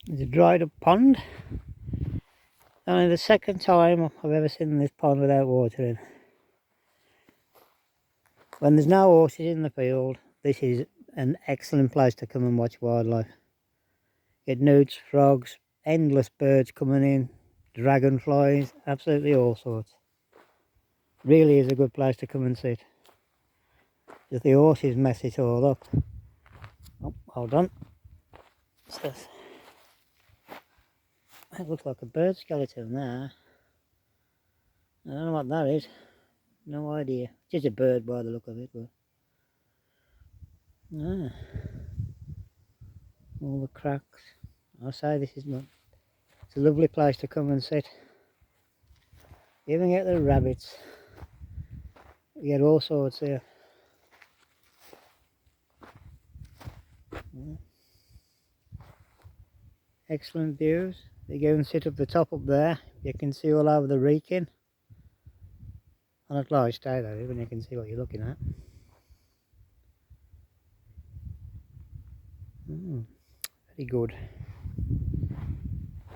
It's a dried up pond. Only the second time I've ever seen this pond without water in. When there's no horses in the field, this is an excellent place to come and watch wildlife. Get newts, frogs, endless birds coming in, dragonflies, absolutely all sorts. Really is a good place to come and sit. Just the horses mess it all up. Oh, hold on. What's this? That looks like a bird skeleton there. I don't know what that is. No idea. Just a bird by the look of it. But all the cracks. I say this is not. It's a lovely place to come and sit. You even get the rabbits. You get all sorts here. Excellent views. You go and sit up the top up there. You can see all over the Wrekin. On a large day though, when you can see what you're looking at. Very good.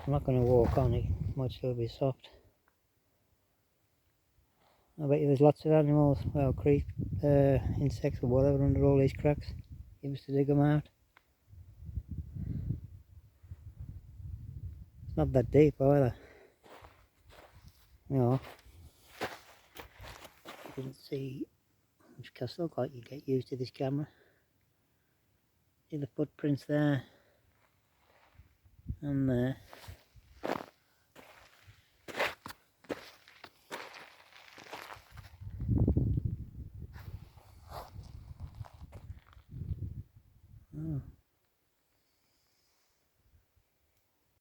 I'm not going to walk on it, might still be soft. I bet you there's lots of animals, well, creep, insects or whatever under all these cracks. You must dig them out. It's not that deep either. You know, you can see, which can look like you get used to this camera. See the footprints there and there.